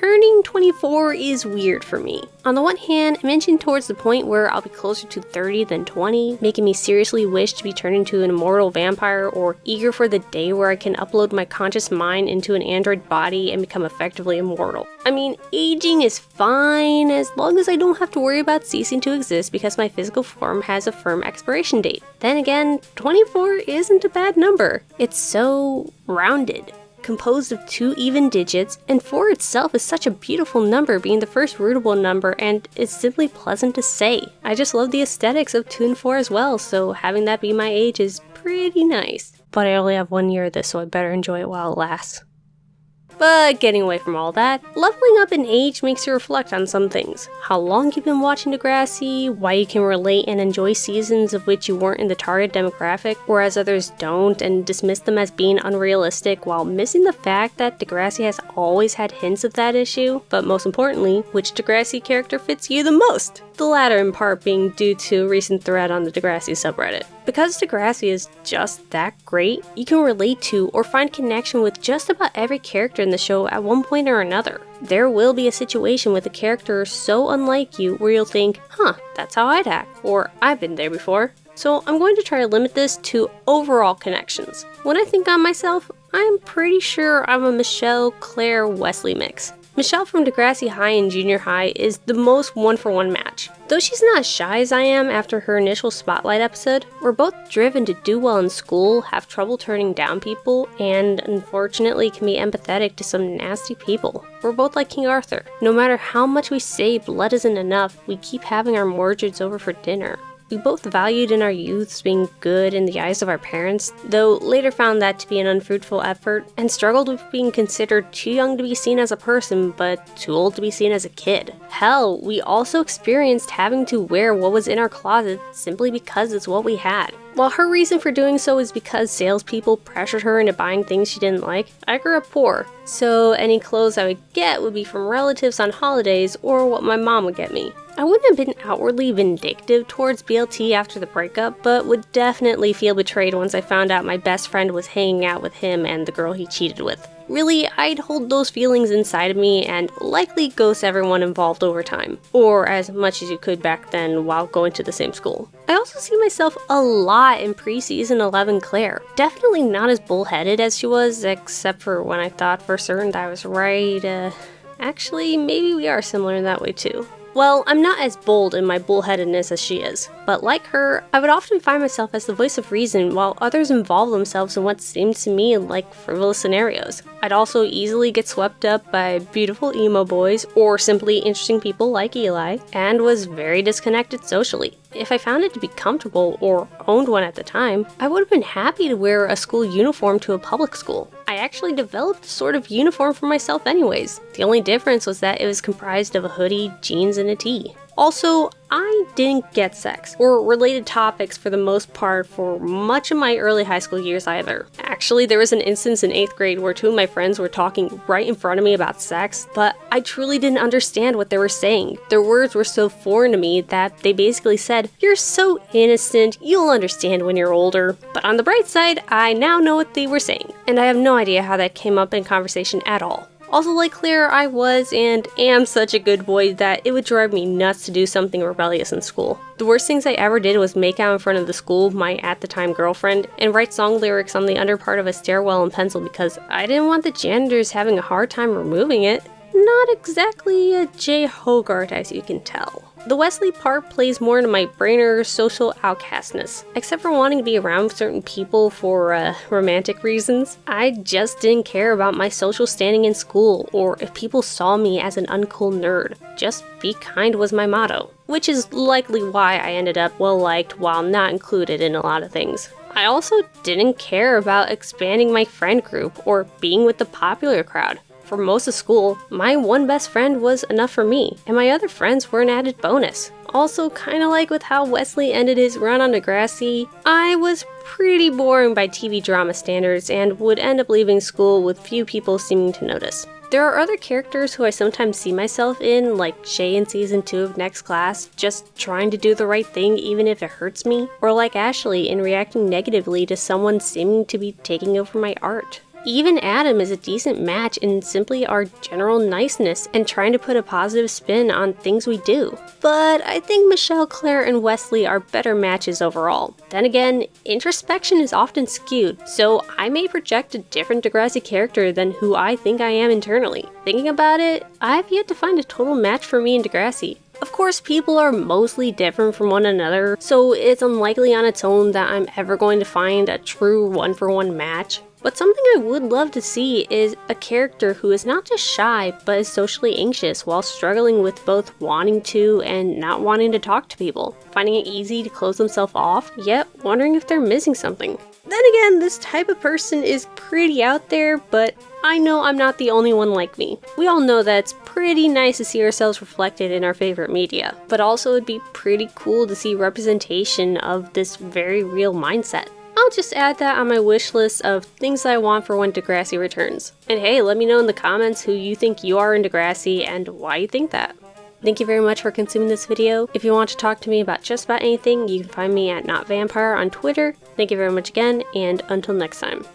turning 24 is weird for me. On the one hand, I'm inching towards the point where I'll be closer to 30 than 20, making me seriously wish to be turned into an immortal vampire, or eager for the day where I can upload my conscious mind into an android body and become effectively immortal. I mean, aging is fine as long as I don't have to worry about ceasing to exist because my physical form has a firm expiration date. Then again, 24 isn't a bad number. It's so rounded, composed of 2 even digits, and 4 itself is such a beautiful number, being the first rootable number, and it's simply pleasant to say. I just love the aesthetics of 2 and 4 as well, so having that be my age is pretty nice. But I only have 1 year of this, so I better enjoy it while it lasts. But getting away from all that, leveling up in age makes you reflect on some things. How long you've been watching Degrassi, why you can relate and enjoy seasons of which you weren't in the target demographic, whereas others don't and dismiss them as being unrealistic while missing the fact that Degrassi has always had hints of that issue, but most importantly, which Degrassi character fits you the most? The latter in part being due to a recent thread on the Degrassi subreddit. Because Degrassi is just that great, you can relate to or find connection with just about every character in the show at one point or another. There will be a situation with a character so unlike you where you'll think, that's how I'd act, or I've been there before. So I'm going to try to limit this to overall connections. When I think on myself, I'm pretty sure I'm a Michelle, Clare, Wesley mix. Michelle from Degrassi High and Junior High is the most one-for-one match. Though she's not as shy as I am after her initial Spotlight episode, we're both driven to do well in school, have trouble turning down people, and unfortunately can be empathetic to some nasty people. We're both like King Arthur. No matter how much we say blood isn't enough, we keep having our Mordreds over for dinner. We both valued in our youths being good in the eyes of our parents, though later found that to be an unfruitful effort, and struggled with being considered too young to be seen as a person, but too old to be seen as a kid. Hell, we also experienced having to wear what was in our closet simply because it's what we had. While her reason for doing so is because salespeople pressured her into buying things she didn't like, I grew up poor, so any clothes I would get would be from relatives on holidays or what my mom would get me. I wouldn't have been outwardly vindictive towards BLT after the breakup, but would definitely feel betrayed once I found out my best friend was hanging out with him and the girl he cheated with. Really, I'd hold those feelings inside of me and likely ghost everyone involved over time, or as much as you could back then while going to the same school. I also see myself a lot in pre-season 11 Clare. Definitely not as bullheaded as she was, except for when I thought for certain that I was right. Actually, maybe we are similar in that way too. Well, I'm not as bold in my bullheadedness as she is, but like her, I would often find myself as the voice of reason while others involve themselves in what seemed to me like frivolous scenarios. I'd also easily get swept up by beautiful emo boys or simply interesting people like Eli, and was very disconnected socially. If I found it to be comfortable or owned one at the time, I would have been happy to wear a school uniform to a public school. I actually developed a sort of uniform for myself anyways. The only difference was that it was comprised of a hoodie, jeans, and a tee. Also, I didn't get sex or related topics for the most part for much of my early high school years either. Actually, there was an instance in 8th grade where 2 of my friends were talking right in front of me about sex, but I truly didn't understand what they were saying. Their words were so foreign to me that they basically said, "You're so innocent, you'll understand when you're older." But on the bright side, I now know what they were saying, and I have no idea how that came up in conversation at all. Also, like Claire, I was and am such a good boy that it would drive me nuts to do something rebellious in school. The worst things I ever did was make out in front of the school, my at-the-time girlfriend, and write song lyrics on the underpart of a stairwell in pencil because I didn't want the janitors having a hard time removing it. Not exactly a J. Hogarth, as you can tell. The Wesley part plays more into my brainer social outcastness. Except for wanting to be around certain people for romantic reasons, I just didn't care about my social standing in school or if people saw me as an uncool nerd. Just be kind was my motto, which is likely why I ended up well liked while not included in a lot of things. I also didn't care about expanding my friend group or being with the popular crowd. For most of school, my one best friend was enough for me, and my other friends were an added bonus. Also, kinda like with how Wesley ended his run on Degrassi, I was pretty boring by TV drama standards and would end up leaving school with few people seeming to notice. There are other characters who I sometimes see myself in, like Shay in Season 2 of Next Class, just trying to do the right thing even if it hurts me, or like Ashley in reacting negatively to someone seeming to be taking over my art. Even Adam is a decent match in simply our general niceness and trying to put a positive spin on things we do. But I think Michelle, Clare, and Wesley are better matches overall. Then again, Introspection is often skewed, so I may project a different Degrassi character than who I think I am internally. Thinking about it, I've yet to find a total match for me in Degrassi. Of course, people are mostly different from one another, so it's unlikely on its own that I'm ever going to find a true one-for-one match. But something I would love to see is a character who is not just shy, but is socially anxious while struggling with both wanting to and not wanting to talk to people, finding it easy to close themselves off, yet wondering if they're missing something. Then again, this type of person is pretty out there, but I know I'm not the only one like me. We all know that it's pretty nice to see ourselves reflected in our favorite media, but also it'd be pretty cool to see representation of this very real mindset. I'll just add that on my wish list of things I want for when Degrassi returns. And hey, let me know in the comments who you think you are in Degrassi and why you think that. Thank you very much for consuming this video. If you want to talk to me about just about anything, you can find me at NotAVampyre on Twitter. Thank you very much again, and until next time.